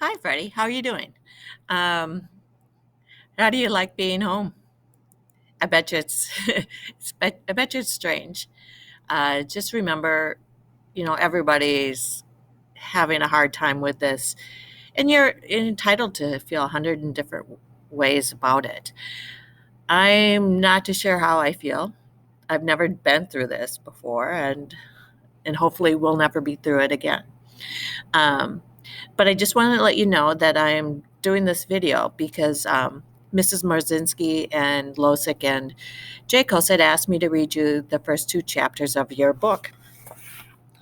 Hi, Freddie. How are you doing? Um, how do you like being home? I bet you I bet you it's strange. Just remember, everybody's having a hard time with this, and you're entitled to feel 100 different ways about it. I'm not too sure how I feel. I've never been through this before, and hopefully we'll never be through it again. Um, But I just wanted to let you know that I'm doing this video because Mrs. Marzinski and Losick and Jacobs had asked me to read you the first two chapters of your book,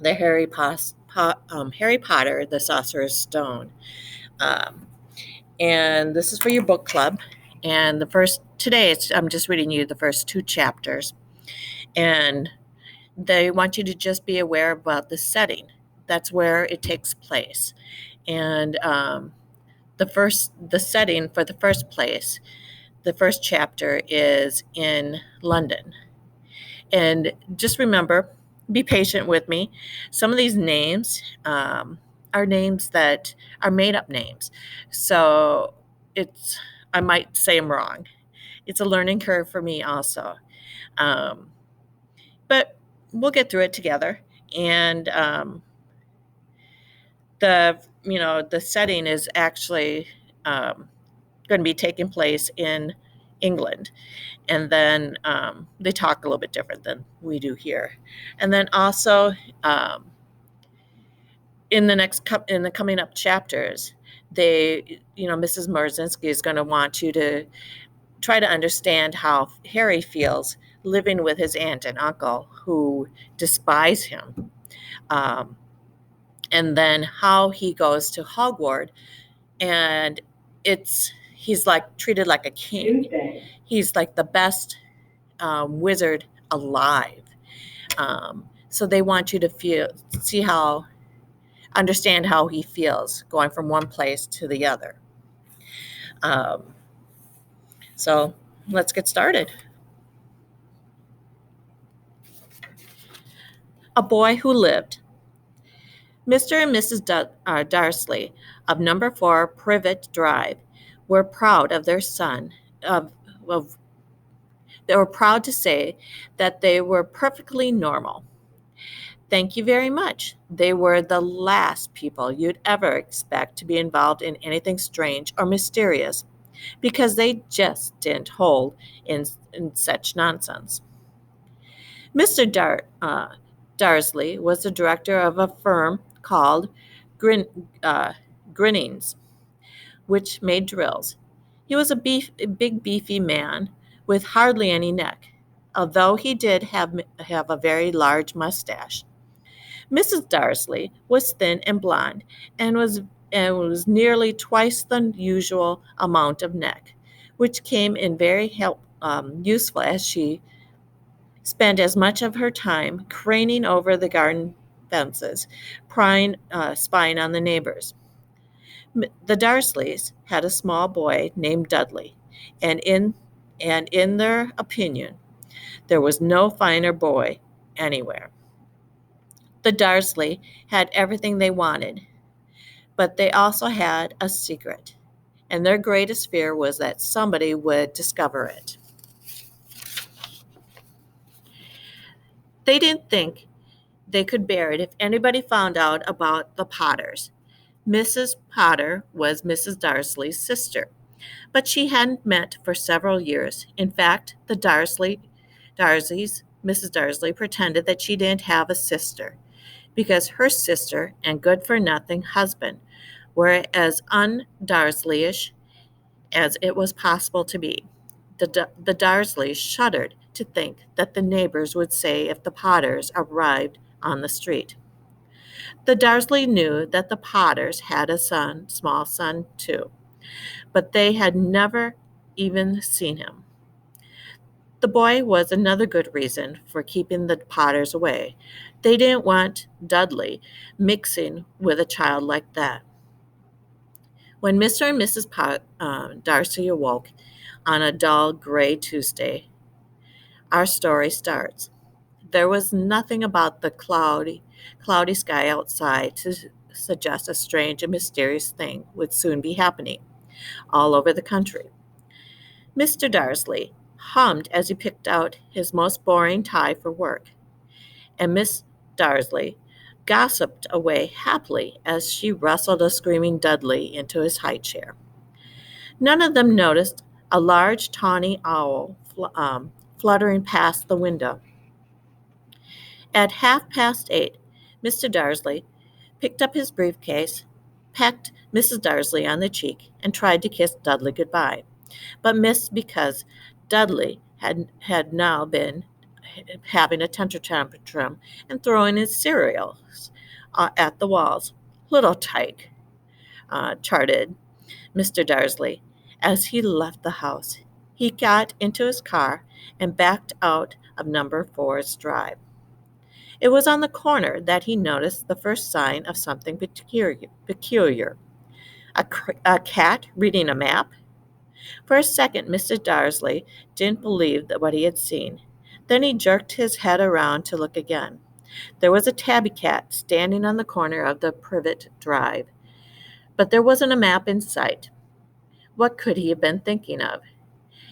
the Harry Potter, the Sorcerer's Stone. Um, and this is for your book club. And I'm just reading you the first two chapters. And they want you to just be aware about the setting. That's where it takes place. And the setting for the first chapter is in London. And just remember, be patient with me. Some of these names are names that are made up names, so it's I might say them wrong. It's a learning curve for me also, um, but we'll get through it together. And the setting is actually um, going to be taking place in England. And then they talk a little bit different than we do here. And then also um, in the coming up chapters, Mrs. Marzinski is going to want you to try to understand how Harry feels living with his aunt and uncle who despise him. Um, and then how he goes to Hogwarts, and he's like treated like a king. He's like the best wizard alive. So they want you to understand how he feels going from one place to the other. Um, so let's get started. A boy who lived. Mr. and Mrs. Darsley of number 4 Privet Drive were proud of their son. Of They were proud to say that they were perfectly normal. Thank you very much. They were the last people you'd ever expect to be involved in anything strange or mysterious because they just didn't hold in such nonsense. Mr. Darsley was the director of a firm called Grin, Grinnings, which made drills. He was a big, beefy man with hardly any neck, although he did have a very large mustache. Mrs. Darsley was thin and blonde and was nearly twice the usual amount of neck, which came in very useful as she spent as much of her time craning over the garden fences, spying on the neighbors. The Darsleys had a small boy named Dudley, and in their opinion, there was no finer boy anywhere. The Darsley had everything they wanted, but they also had a secret, and their greatest fear was that somebody would discover it. They didn't think they could bear it if anybody found out about the Potters. Mrs. Potter was Mrs. Darsley's sister, but she hadn't met for several years. In fact, Mrs. Darsley pretended that she didn't have a sister because her sister and good for nothing husband were as un-Darsleyish as it was possible to be. The Darsleys shuddered to think that the neighbors would say if the Potters arrived on the street. The Darsley knew that the Potters had a small son too, but they had never even seen him. The boy was another good reason for keeping the Potters away. They didn't want Dudley mixing with a child like that. When Mr. and Mrs. Darcy awoke on a dull gray Tuesday, our story starts. There was nothing about the cloudy sky outside to suggest a strange and mysterious thing would soon be happening all over the country. Mr. Darsley hummed as he picked out his most boring tie for work, and Miss Darsley gossiped away happily as she rustled a screaming Dudley into his high chair. None of them noticed a large tawny owl fluttering past the window. At 8:30, Mr. Darsley picked up his briefcase, pecked Mrs. Darsley on the cheek, and tried to kiss Dudley goodbye, but missed because Dudley had now been having a temper tantrum and throwing his cereals at the walls. Little tyke, charted Mr. Darsley as he left the house. He got into his car and backed out of number 4's drive. It was on the corner that he noticed the first sign of something peculiar. A cat reading a map? For a second, Mr. Darsley didn't believe what he had seen. Then he jerked his head around to look again. There was a tabby cat standing on the corner of the privet drive, but there wasn't a map in sight. What could he have been thinking of?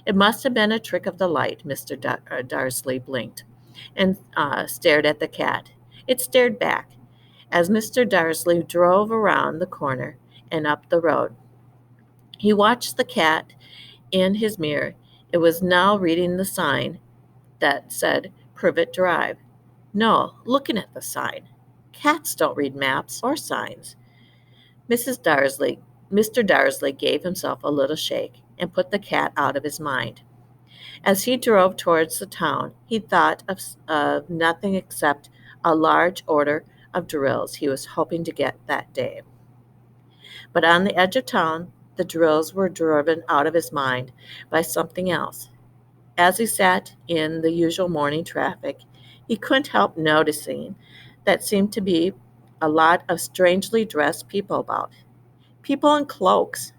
It must have been a trick of the light. Mr. Darsley blinked and stared at the cat. It stared back as Mr. Darsley drove around the corner and up the road. He watched the cat in his mirror. It was now reading the sign that said Privet Drive. No, looking at the sign. Cats don't read maps or signs. Mr. Darsley gave himself a little shake and put the cat out of his mind. As he drove towards the town, he thought of nothing except a large order of drills he was hoping to get that day. But on the edge of town, the drills were driven out of his mind by something else. As he sat in the usual morning traffic, he couldn't help noticing that seemed to be a lot of strangely dressed people about. People in cloaks.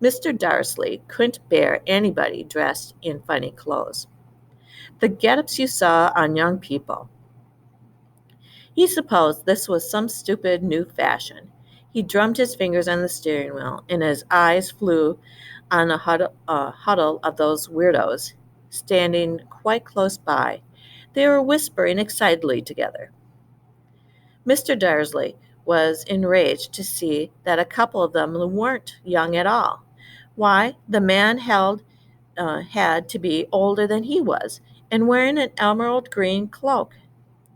Mr. Darsley couldn't bear anybody dressed in funny clothes. The get-ups you saw on young people. He supposed this was some stupid new fashion. He drummed his fingers on the steering wheel, and his eyes flew on a huddle of those weirdos standing quite close by. They were whispering excitedly together. Mr. Darsley was enraged to see that a couple of them weren't young at all. Why, the man had to be older than he was, and wearing an emerald green cloak.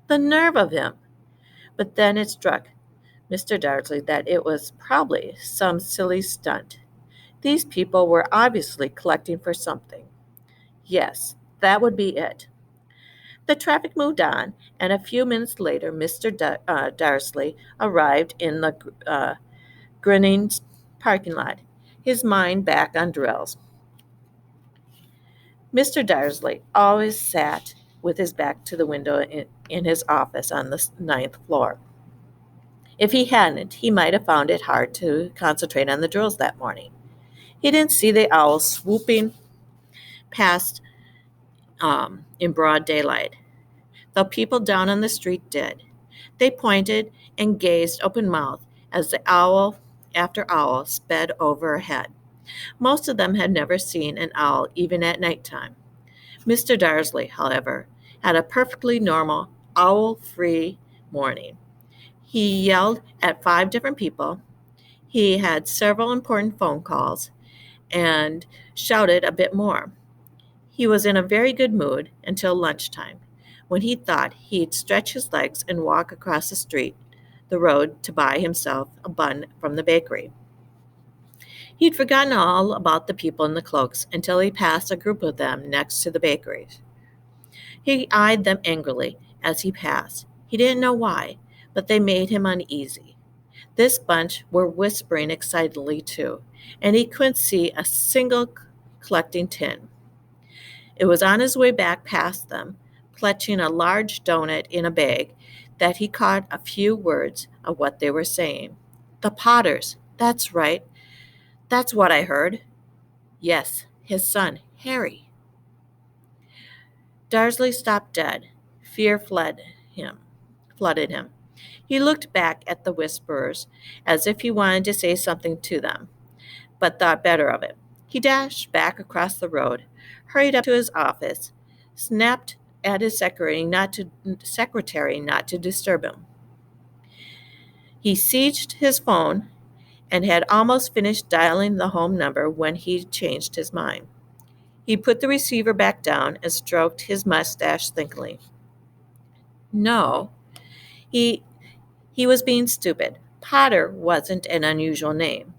The nerve of him! But then it struck Mr. Darsley that it was probably some silly stunt. These people were obviously collecting for something. Yes, that would be it. The traffic moved on, and a few minutes later, Mr. Darsley arrived in the grinning parking lot, his mind back on drills. Mr. Darsley always sat with his back to the window in his office on the ninth floor. If he hadn't, he might have found it hard to concentrate on the drills that morning. He didn't see the owls swooping past in broad daylight, though people down on the street did. They pointed and gazed open-mouthed as the owl after owl sped overhead. Most of them had never seen an owl even at nighttime. Mr. Darsley, however, had a perfectly normal, owl-free morning. He yelled at 5 different people. He had several important phone calls and shouted a bit more. He was in a very good mood until lunchtime, when he thought he'd stretch his legs and walk across the road to buy himself a bun from the bakery. He'd forgotten all about the people in the cloaks until he passed a group of them next to the bakery. He eyed them angrily as he passed. He didn't know why, but they made him uneasy. This bunch were whispering excitedly too, and he couldn't see a single collecting tin. It was on his way back past them, clutching a large donut in a bag, that he caught a few words of what they were saying. The Potters, that's right. That's what I heard. Yes, his son, Harry. Darsley stopped dead. Fear flooded him. He looked back at the whisperers as if he wanted to say something to them, but thought better of it. He dashed back across the road, hurried up to his office, snapped at his secretary not to disturb him. He seized his phone and had almost finished dialing the home number when he changed his mind. He put the receiver back down and stroked his mustache thinkingly. No, he he was being stupid. Potter wasn't an unusual name.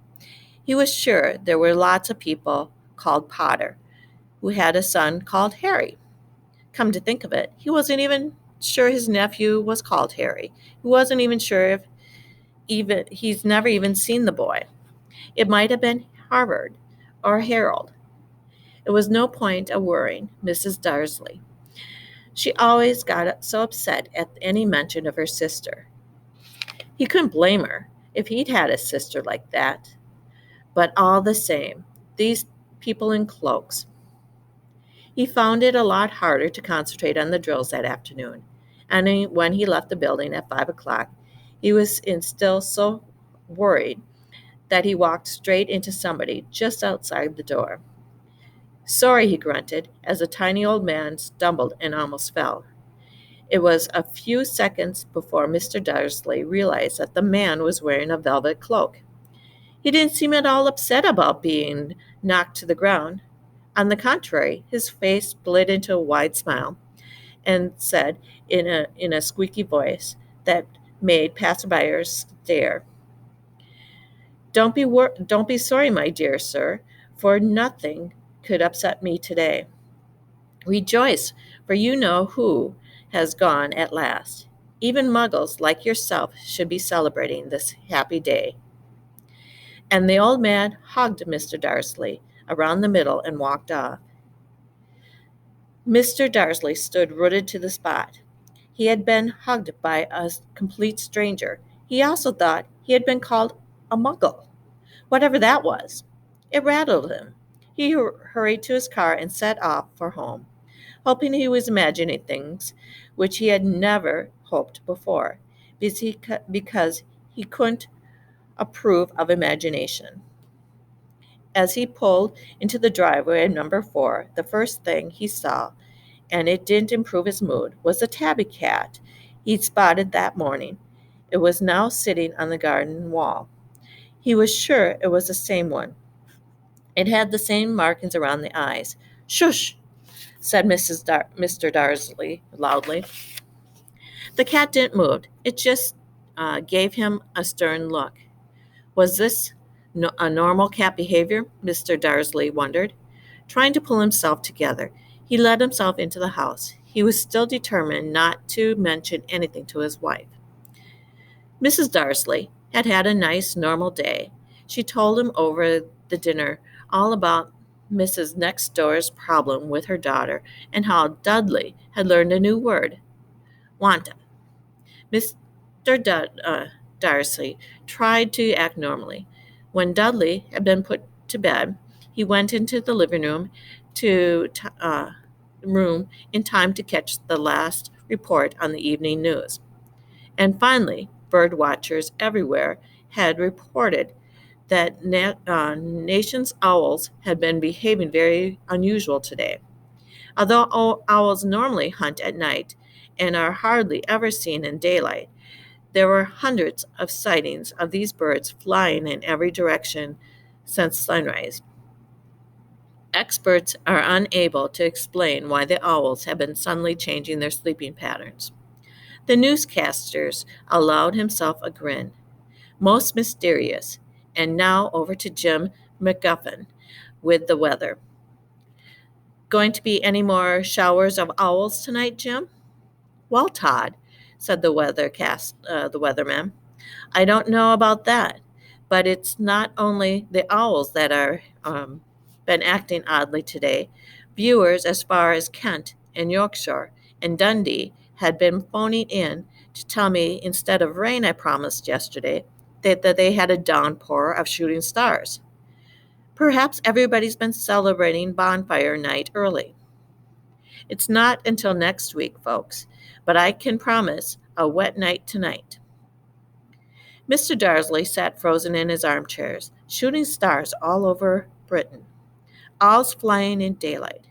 He was sure there were lots of people called Potter who had a son called Harry. Come to think of it, he wasn't even sure his nephew was called Harry. He wasn't even sure if even he's never even seen the boy. It might have been Harvard or Harold. It was no point of worrying Mrs. Darsley. She always got so upset at any mention of her sister. He couldn't blame her if he'd had a sister like that. But all the same, these people in cloaks. He found it a lot harder to concentrate on the drills that afternoon. And when he left the building at 5 o'clock, he was still so worried that he walked straight into somebody just outside the door. Sorry, he grunted, as a tiny old man stumbled and almost fell. It was a few seconds before Mr. Darsley realized that the man was wearing a velvet cloak. He didn't seem at all upset about being knocked to the ground. On the contrary, his face split into a wide smile and said in a squeaky voice that made passerbyers stare, don't be sorry, my dear sir, for nothing could upset me today. Rejoice, for you know who has gone at last. Even muggles like yourself should be celebrating this happy day. And the old man hugged Mr. Darsley around the middle and walked off. Mr. Darsley stood rooted to the spot. He had been hugged by a complete stranger. He also thought he had been called a muggle, whatever that was. It rattled him. He hurried to his car and set off for home, hoping he was imagining things which he had never hoped before, because he couldn't approve of imagination. As he pulled into the driveway of number 4, the first thing he saw, and it didn't improve his mood, was the tabby cat he'd spotted that morning. It was now sitting on the garden wall. He was sure it was the same one. It had the same markings around the eyes. Shush, said Mr. Darsley loudly. The cat didn't move. It just gave him a stern look. Was this a normal cat behavior? Mr. Darsley wondered. Trying to pull himself together, he let himself into the house. He was still determined not to mention anything to his wife. Mrs. Darsley had had a nice, normal day. She told him over the dinner all about Mrs. Next Door's problem with her daughter and how Dudley had learned a new word, Wanta. Mr. Darcy tried to act normally. When Dudley had been put to bed, he went into the living room in time to catch the last report on the evening news. And finally, bird watchers everywhere had reported that nation's owls had been behaving very unusual today. Although owls normally hunt at night and are hardly ever seen in daylight, there were hundreds of sightings of these birds flying in every direction since sunrise. Experts are unable to explain why the owls have been suddenly changing their sleeping patterns. The newscasters allowed himself a grin, most mysterious, and now over to Jim McGuffin with the weather. Going to be any more showers of owls tonight, Jim? Well, Todd, said the weatherman, I don't know about that, but it's not only the owls that are been acting oddly today. Viewers as far as Kent and Yorkshire and Dundee had been phoning in to tell me instead of rain I promised yesterday that they had a downpour of shooting stars. Perhaps everybody's been celebrating bonfire night early. It's not until next week, folks, but I can promise a wet night tonight. Mr. Darsley sat frozen in his armchairs, shooting stars all over Britain, owls flying in daylight,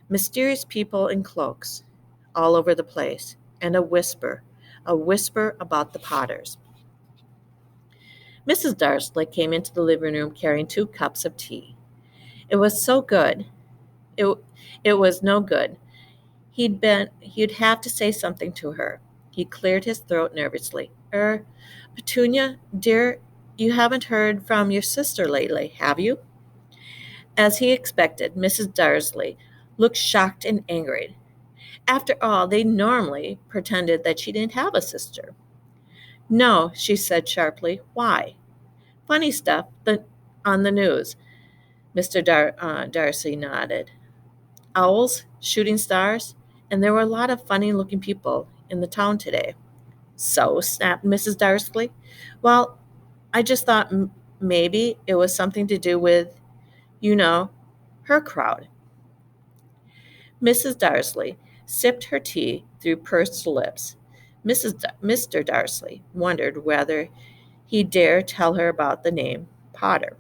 mysterious people in cloaks all over the place, and a whisper about the Potters. Mrs. Darsley came into the living room carrying 2 cups of tea. It was so good. It, it was no good. He'd have to say something to her. He cleared his throat nervously. Petunia, dear, you haven't heard from your sister lately, have you? As he expected, Mrs. Darsley looked shocked and angry. After all, they normally pretended that she didn't have a sister. No, she said sharply. Why? Funny stuff on the news. Darcy nodded. Owls, shooting stars, and there were a lot of funny looking people in the town today. So, snapped Mrs. Darsley. Well, I just thought maybe it was something to do with, you know, her crowd. Mrs. Darsley sipped her tea through pursed lips. Mr. Darsley wondered whether he dare tell her about the name Potter.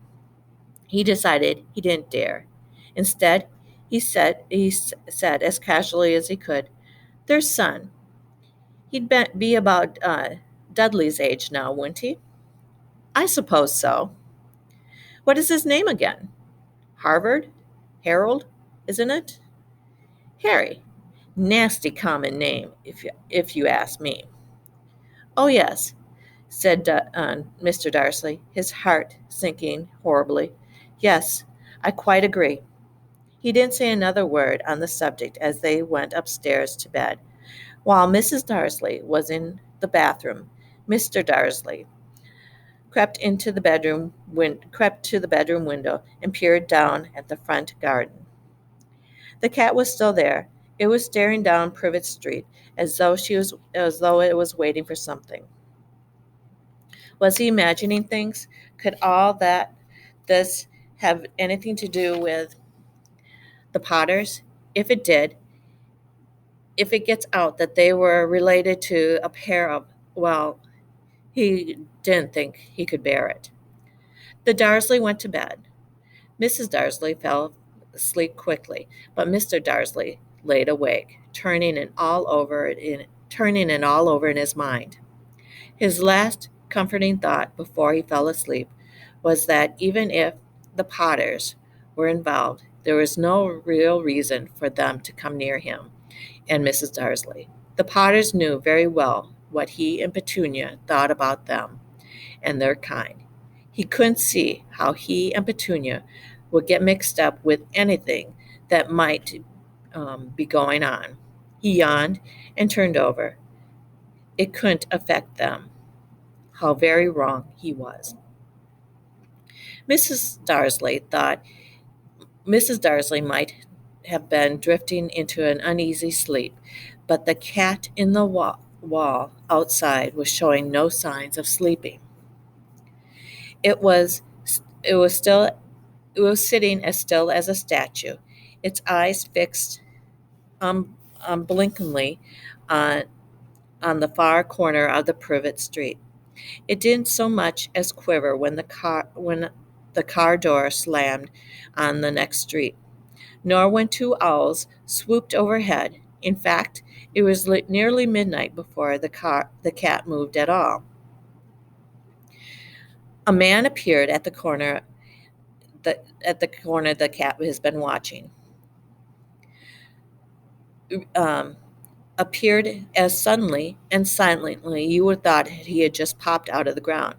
He decided he didn't dare. Instead, he said as casually as he could, "Their son. He'd be about Dudley's age now, wouldn't he?" "I suppose so." "What is his name again?" "Harvard? Harold, isn't it?" "Harry. Nasty common name, if you ask me." "Oh, yes," said Mr. Darcy, his heart sinking horribly. "Yes, I quite agree." He didn't say another word on the subject as they went upstairs to bed. While Mrs. Darsley was in the bathroom, Mr. Darsley crept to the bedroom window and peered down at the front garden. The cat was still there. It was staring down Privet Street as though it was waiting for something. Was he imagining things? Could all this have anything to do with the Potters? If it did, if it gets out that they were related to a pair of, well, he didn't think he could bear it. The Darsley went to bed. Mrs. Darsley fell asleep quickly, but Mr. Darsley laid awake, turning it all over in his mind. His last comforting thought before he fell asleep was that even if the Potters were involved, there was no real reason for them to come near him and Mrs. Darsley. The Potters knew very well what he and Petunia thought about them and their kind. He couldn't see how he and Petunia would get mixed up with anything that might be going on. He yawned and turned over. It couldn't affect them. How very wrong he was. Mrs. Darsley thought Mrs. Darsley might have been drifting into an uneasy sleep, but the cat in the wall outside was showing no signs of sleeping. It was it was still it was sitting as still as a statue, its eyes fixed unblinkingly on the far corner of the Privet Street. It didn't so much as quiver when the car door slammed on the next street, nor when 2 owls swooped overhead. In fact, it was nearly midnight before the cat moved at all. A man appeared at the corner the cat has been watching. Um, Appeared as suddenly and silently you would have thought he had just popped out of the ground.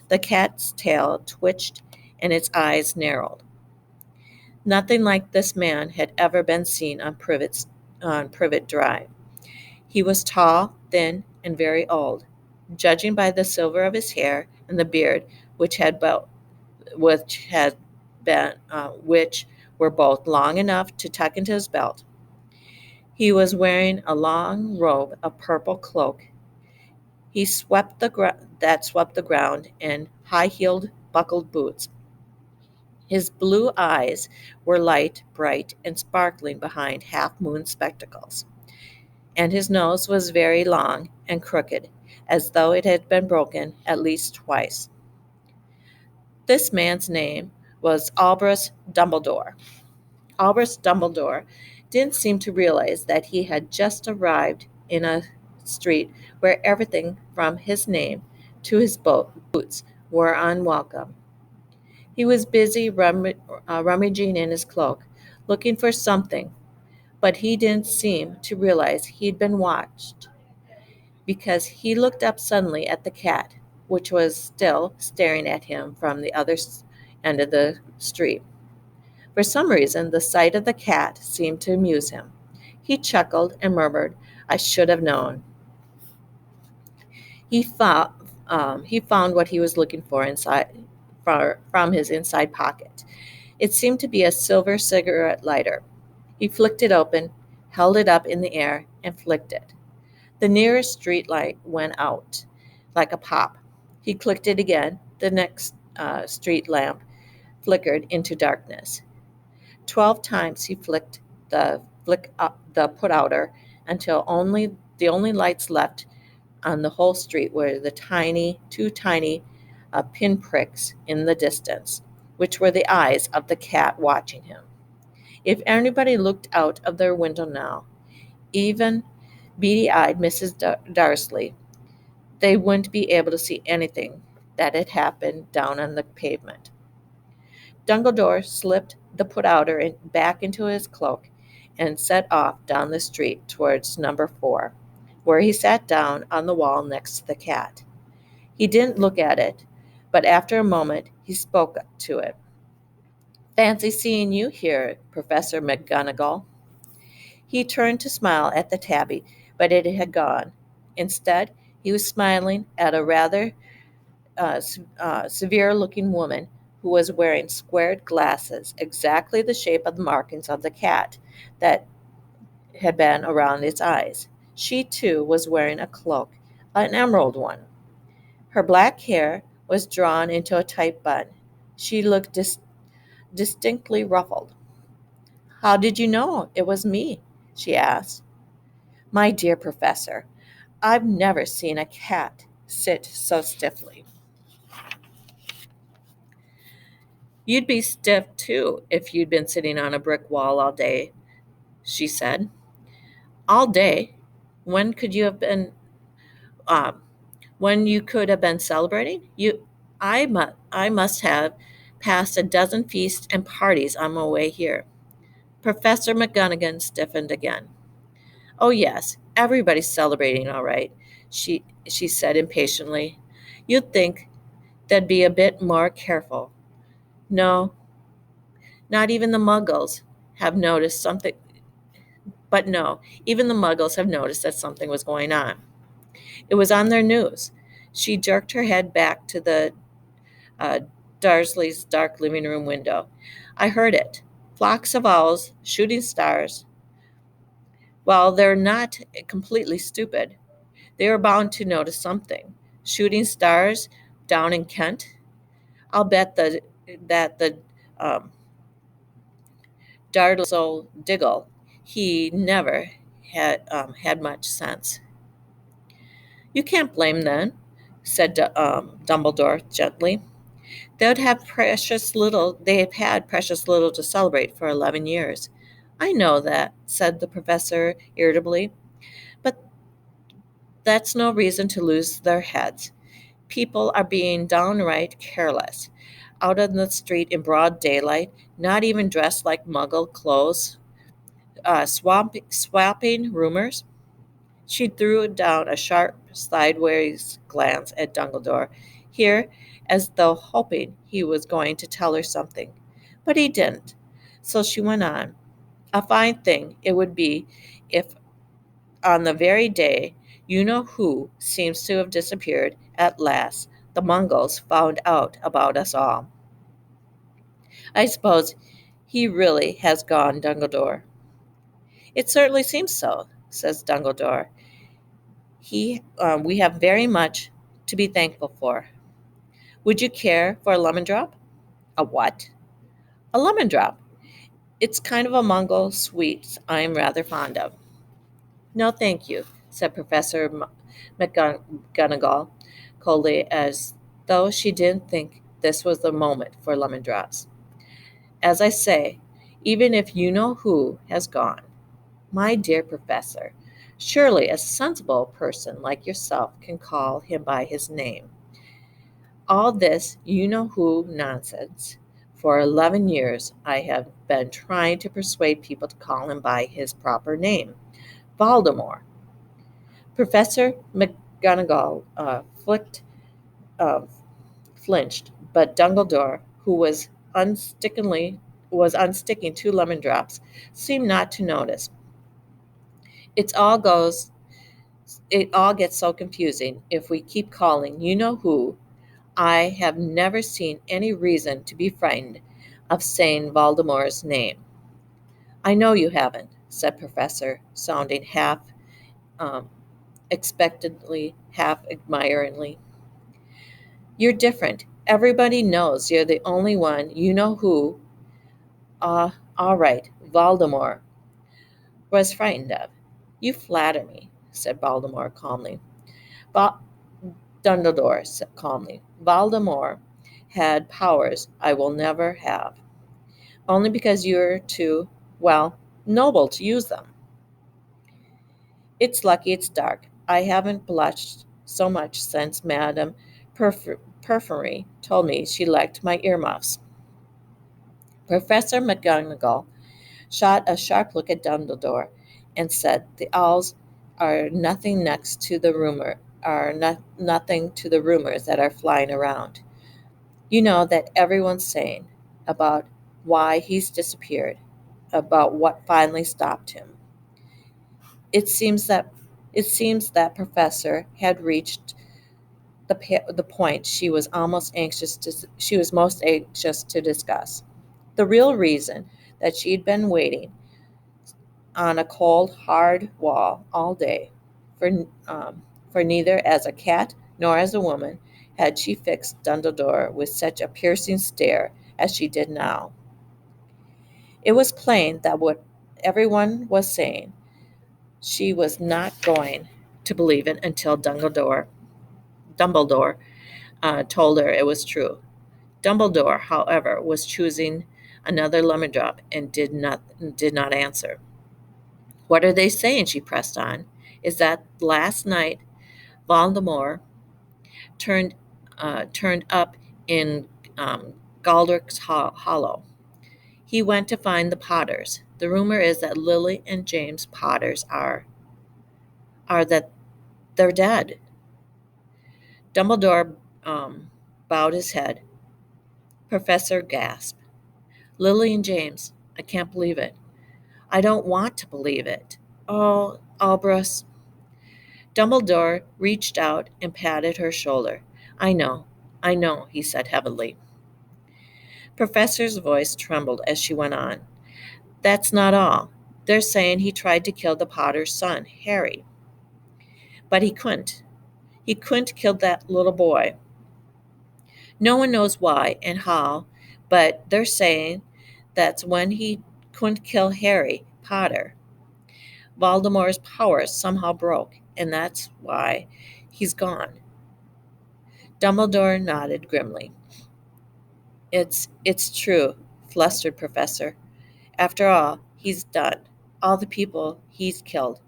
The cat's tail twitched and its eyes narrowed. Nothing like this man had ever been seen on Privet Drive. He was tall, thin, and very old, judging by the silver of his hair and the beard, which were both long enough to tuck into his belt. He was wearing a long robe of purple cloak. He swept the ground in high-heeled, buckled boots. His blue eyes were light, bright, and sparkling behind half-moon spectacles, and his nose was very long and crooked. as though it had been broken at least twice. This man's name was Albus Dumbledore. Albus Dumbledore didn't seem to realize that he had just arrived in a street where everything from his name to his boots were unwelcome. He was busy rummaging in his cloak, looking for something, but he didn't seem to realize he'd been watched because he looked up suddenly at the cat, which was still staring at him from the other end of the street. For some reason, the sight of the cat seemed to amuse him. He chuckled and murmured, "I should have known." He found, he found what he was looking for from his inside pocket. It seemed to be a silver cigarette lighter. He flicked it open, held it up in the air, and flicked it. The nearest street light went out like a pop. He clicked it again. The next street lamp flickered into darkness. 12 times he flicked the put outer until the only lights left on the whole street were the two tiny pinpricks in the distance, which were the eyes of the cat watching him. If anybody looked out of their window now, even beady-eyed Mrs. Darcy, they wouldn't be able to see anything that had happened down on the pavement. Dumbledore slipped the put-outer back into his cloak and set off down the street towards number 4, where he sat down on the wall next to the cat. He didn't look at it, but after a moment he spoke to it. "Fancy seeing you here, Professor McGonagall." He turned to smile at the tabby, but it had gone. Instead, he was smiling at a rather severe-looking woman who was wearing squared glasses, exactly the shape of the markings of the cat that had been around its eyes. She, too, was wearing a cloak, an emerald one. Her black hair was drawn into a tight bun. She looked distinctly ruffled. "How did you know it was me?" she asked. "My dear Professor, I've never seen a cat sit so stiffly." "You'd be stiff, too, if you'd been sitting on a brick wall all day," she said. "All day? When could you have been, um, when you could have been celebrating? I must have passed a dozen feasts and parties on my way here." Professor McGonagall stiffened again. "Oh, yes, everybody's celebrating all right," she said impatiently. "You'd think they'd be a bit more careful. No, not even the muggles have noticed something, but no, even the muggles have noticed that something was going on. It was on their news." She jerked her head back to the uh, Dursley's dark living room window. "I heard it. Flocks of owls, shooting stars. Well, they're not completely stupid. They were bound to notice something. Shooting stars down in Kent? I'll bet that the um, Dartles Diggle, he never had much sense." "You can't blame them," said Dumbledore gently. They have had precious little to celebrate for 11 years." "I know that," said the professor irritably, "but that's no reason to lose their heads. People are being downright careless. Out on the street in broad daylight, not even dressed like muggle clothes, swapping rumors." She threw down a sharp sideways glance at Dumbledore, here as though hoping he was going to tell her something. But he didn't. So she went on. "A fine thing it would be if, on the very day you know who seems to have disappeared at last, the Mongols found out about us all." "I suppose he really has gone, Dumbledore." "It certainly seems so," says Dumbledore. We have very much to be thankful for. Would you care for a lemon drop?" "A what?" "A lemon drop. It's kind of a Mongol sweet I'm rather fond of." "No, thank you," said Professor McGonagall coldly, as though she didn't think this was the moment for lemon drops. As I say, even if you know who has gone, my dear professor, surely a sensible person like yourself can call him by his name. All this you know who nonsense. For 11 years, I have been trying to persuade people to call him by his proper name, Voldemort. Professor McGonagall uh, flinched, but Dumbledore, who was unsticking two lemon drops, seemed not to notice. It all goes it all gets so confusing if we keep calling you know who. I have never seen any reason to be frightened of saying Voldemort's name. I know you haven't, said Professor, sounding half um, expectantly, half admiringly. You're different. Everybody knows you're the only one you know who. All right, Voldemort was frightened of. You flatter me, said Voldemort calmly. Val- Dumbledore said calmly. Voldemort had powers I will never have, only because you're too, well, noble to use them. It's lucky it's dark. I haven't blushed so much since Madame Perfury told me she liked my earmuffs. Professor McGonagall shot a sharp look at Dumbledore and said, "The owls are nothing next to the rumor are nothing to the rumors that are flying around. You know that everyone's saying about why he's disappeared, about what finally stopped him. It seems that it seems that Professor had reached the point she was most anxious to discuss. The real reason that she'd been waiting on a cold, hard wall all day, for for neither as a cat nor as a woman had she fixed Dumbledore with such a piercing stare as she did now. It was plain that what everyone was saying, she was not going to believe it until Dumbledore told her it was true. Dumbledore, however, was choosing another lemon drop and did not answer. What are they saying? She pressed on. Is that last night Voldemort turned turned up in Galdrick's Hollow. He went to find the Potters. The rumor is that Lily and James Potters are that they're dead. Dumbledore bowed his head. Professor gasped. Lily and James, I can't believe it. I don't want to believe it. Oh, Albus. Dumbledore reached out and patted her shoulder. I know, he said heavily. Professor's voice trembled as she went on. That's not all. They're saying he tried to kill the Potter's son, Harry. But he couldn't. He couldn't kill that little boy. No one knows why and how, but they're saying that's when he couldn't kill Harry Potter. Voldemort's powers somehow broke, and that's why he's gone. Dumbledore nodded grimly. It's true, flustered Professor. After all, he's done. All the people he's killed.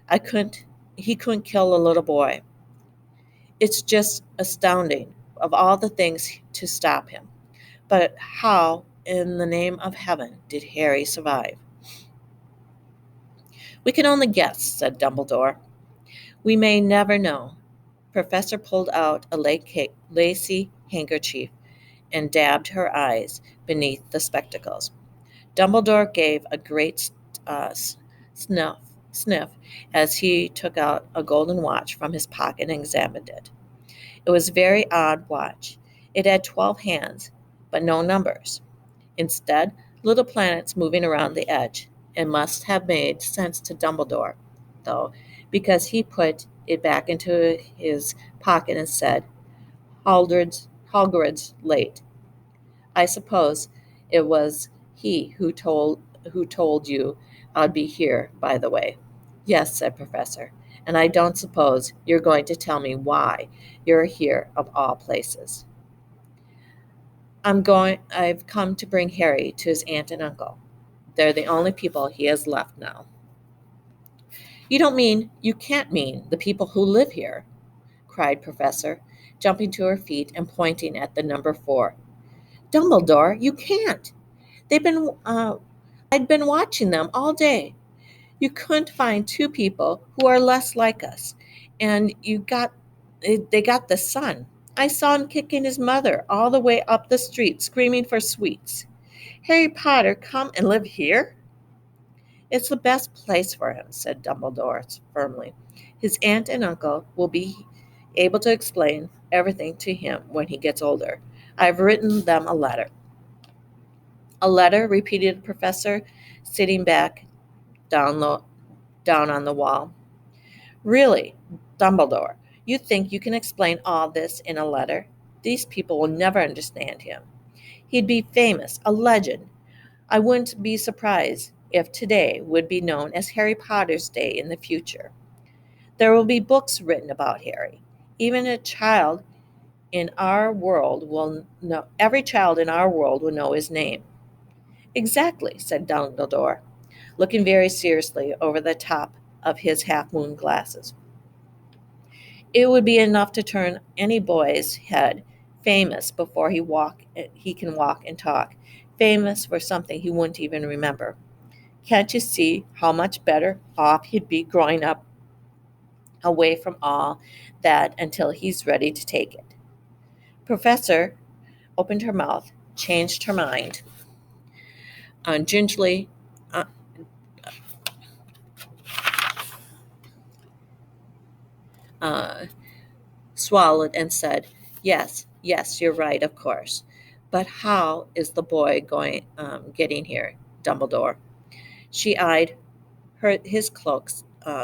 I couldn't he couldn't kill a little boy. It's just astounding of all the things to stop him. But how in the name of heaven did Harry survive? We can only guess, said Dumbledore. We may never know. Professor pulled out a lacy handkerchief and dabbed her eyes beneath the spectacles. Dumbledore gave a great sniff, sniff as he took out a golden watch from his pocket and examined it. It was a very odd watch. It had 12 hands, but no numbers. Instead, little planets moving around the edge. It must have made sense to Dumbledore, though, because he put it back into his pocket and said, Hagrid's late. I suppose it was he who told you I'd be here, by the way. Yes, said Professor. and I don't suppose you're going to tell me why you're here of all places. I've come to bring Harry to his aunt and uncle. They're the only people he has left now. You can't mean the people who live here, cried Professor, jumping to her feet and pointing at the number 4. Dumbledore, you can't. They've been, I'd been watching them all day. You couldn't find two people who are less like us. And they got the son. I saw him kicking his mother all the way up the street, screaming for sweets. Harry Potter come and live here? It's the best place for him, said Dumbledore firmly. His aunt and uncle will be able to explain everything to him when he gets older. I've written them a letter. A letter, repeated the professor, sitting back down, down on the wall. Really, Dumbledore, you think you can explain all this in a letter? These people will never understand him. He'd be famous, a legend. I wouldn't be surprised if today would be known as Harry Potter's Day in the future. There will be books written about Harry. Even a child in our world will know every child in our world will know his name. Exactly, said Dumbledore, looking very seriously over the top of his half-moon glasses. It would be enough to turn any boy's head famous before he can walk and talk, famous for something he wouldn't even remember. Can't you see how much better off he'd be growing up away from all that until he's ready to take it? Professor opened her mouth, changed her mind, gingerly uh, uh, swallowed, and said, "Yes, yes, you're right, of course. But how is the boy getting here, Dumbledore?" She eyed his cloak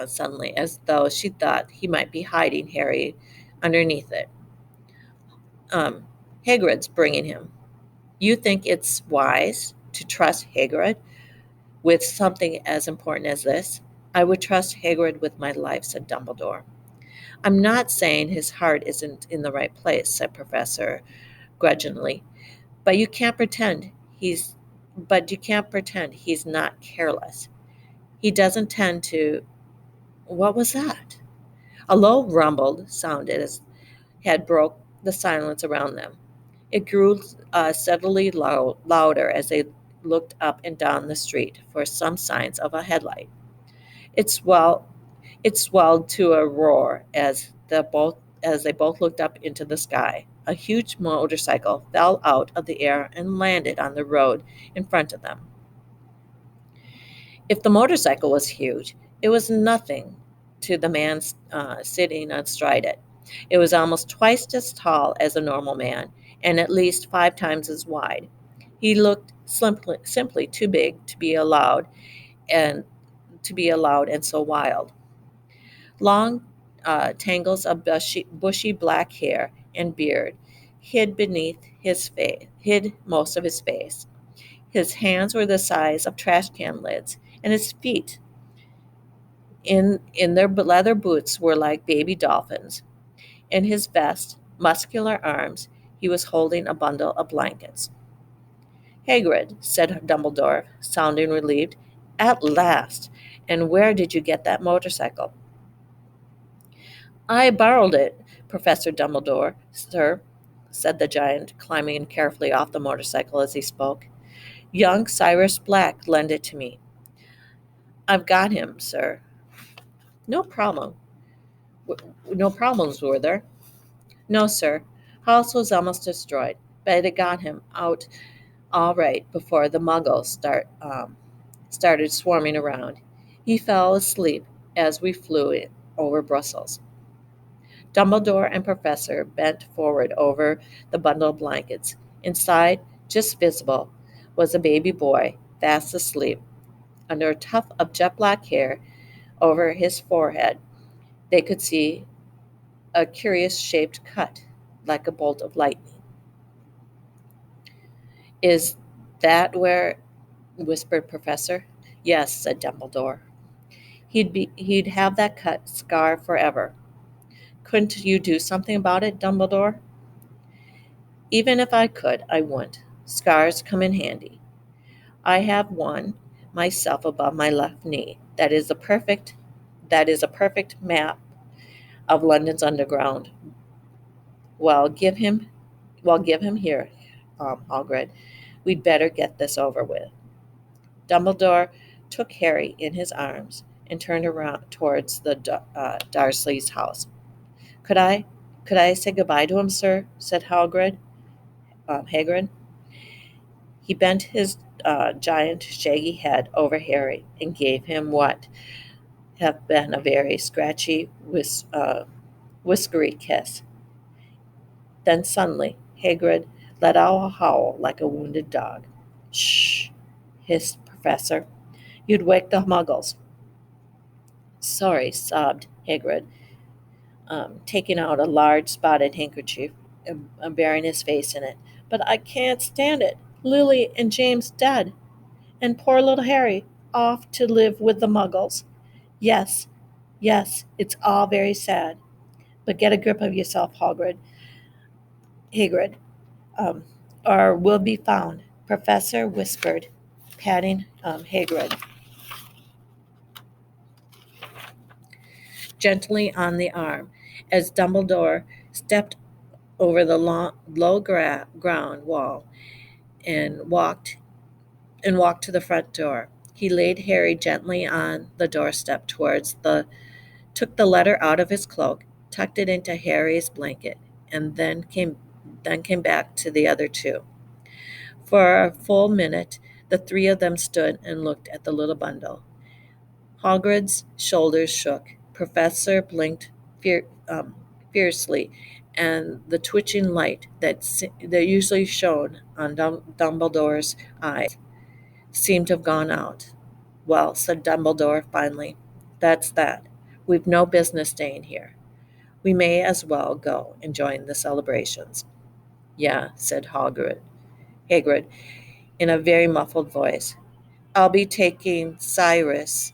suddenly, as though she thought he might be hiding Harry underneath it. Um, Hagrid's bringing him. You think it's wise to trust Hagrid with something as important as this? I would trust Hagrid with my life, said Dumbledore. I'm not saying his heart isn't in the right place, said Professor grudgingly, but you can't pretend he's but you can't pretend he's not careless. He doesn't tend to. What was that? A low rumble sounded as had broke the silence around them. It grew steadily louder as they looked up and down the street for some signs of a headlight. It swelled, it swelled to a roar as they both looked up into the sky. A huge motorcycle fell out of the air and landed on the road in front of them. If the motorcycle was huge, it was nothing to the man sitting astride it. It was almost twice as tall as a normal man and at least 5 times as wide. He looked simply too big and to be allowed and so wild. Long tangles of bushy black hair and beard hid most of his face. His hands were the size of trash can lids, and his feet in their leather boots were like baby dolphins. In his vast, muscular arms, he was holding a bundle of blankets. Hagrid, said Dumbledore, sounding relieved. At last! And where did you get that motorcycle? I borrowed it, Professor Dumbledore, sir, said the giant, climbing carefully off the motorcycle as he spoke. Young Cyrus Black lent it to me. I've got him, sir. No problem. No problems, were there? No, sir. House was almost destroyed, but it got him out all right before the muggles started swarming around. He fell asleep as we flew over Brussels. Dumbledore and Professor bent forward over the bundle of blankets. Inside, just visible, was a baby boy, fast asleep. Under a tuft of jet black hair over his forehead, they could see a curious shaped cut, like a bolt of lightning. Is that where? Whispered Professor. Yes, said Dumbledore. He'd have that cut scar forever. Couldn't you do something about it, Dumbledore? Even if I could, I wouldn't. Scars come in handy. I have one myself above my left knee. That is a perfect map of London's underground. Well, give him here, Hagrid. We'd better get this over with. Dumbledore took Harry in his arms and turned around towards the Dursley's house. Could I, could I say goodbye to him, sir? Said Hagrid. He bent his giant, shaggy head over Harry and gave him what have been a very scratchy, whiskery kiss. Then suddenly, Hagrid let out a howl like a wounded dog. Shh, hissed Professor. You'd wake the muggles. Sorry, sobbed Hagrid, taking out a large spotted handkerchief and burying his face in it. But I can't stand it. Lily and James dead, and poor little Harry off to live with the muggles. Yes, yes, it's all very sad. But get a grip of yourself, Hagrid, um, or we'll be found, Professor whispered, patting Hagrid gently on the arm as Dumbledore stepped over the low ground wall and walked to the front door. He laid Harry gently on the doorstep took the letter out of his cloak, tucked it into Harry's blanket, and then came back to the other two. For a full minute, the three of them stood and looked at the little bundle. Hagrid's shoulders shook. Professor blinked fiercely, and the twitching light that usually shone on Dumbledore's eyes seemed to have gone out. Well, said Dumbledore finally, that's that. We've no business staying here. We may as well go and join the celebrations. Yeah, said Hagrid, in a very muffled voice. I'll be taking Cyrus'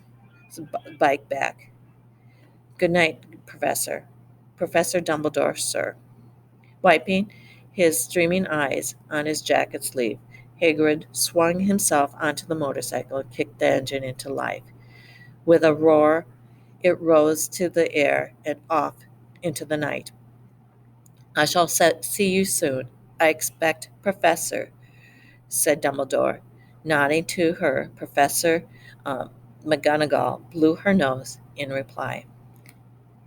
bike back. Good night, Professor. Professor Dumbledore, sir. Wiping his streaming eyes on his jacket sleeve, Hagrid swung himself onto the motorcycle and kicked the engine into life. With a roar, it rose to the air and off into the night. I shall see you soon. I expect, Professor, said Dumbledore. Nodding to her, Professor McGonagall blew her nose in reply.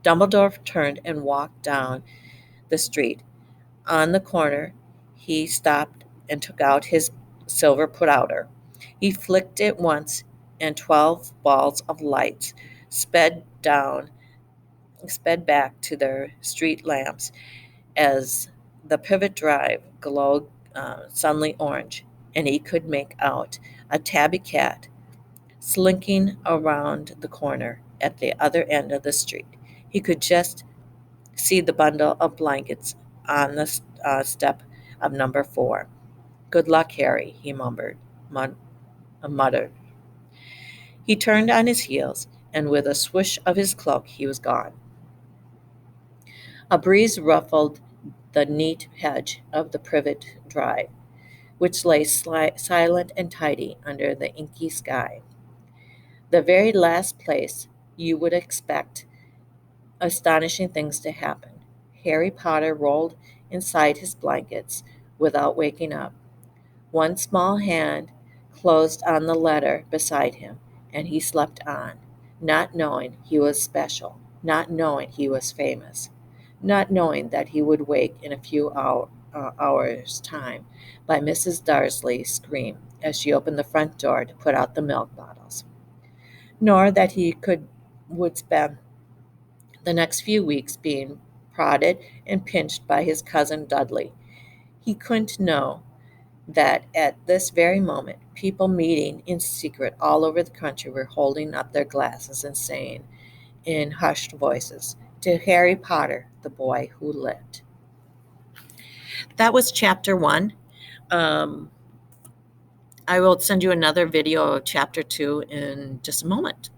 Dumbledore turned and walked down the street. On the corner, he stopped and took out his silver put-outer. He flicked it once, and 12 balls of lights sped back to their street lamps as the Privet Drive glowed suddenly orange, and he could make out a tabby cat slinking around the corner at the other end of the street. He could just see the bundle of blankets on the step of number 4. Good luck, Harry, he muttered. He turned on his heels, and with a swish of his cloak, he was gone. A breeze ruffled the neat hedge of the Privet Drive, which lay silent and tidy under the inky sky. The very last place you would expect astonishing things to happen. Harry Potter rolled inside his blankets without waking up. One small hand closed on the letter beside him, and he slept on, not knowing he was special, not knowing he was famous, not knowing that he would wake in a few hours' time by Mrs. Darcy's scream as she opened the front door to put out the milk bottles, nor that he would spend the next few weeks being prodded and pinched by his cousin Dudley. He couldn't know that at this very moment people meeting in secret all over the country were holding up their glasses and saying in hushed voices, "To Harry Potter, the boy who lived." That was chapter 1. I will send you another video of chapter 2 in just a moment.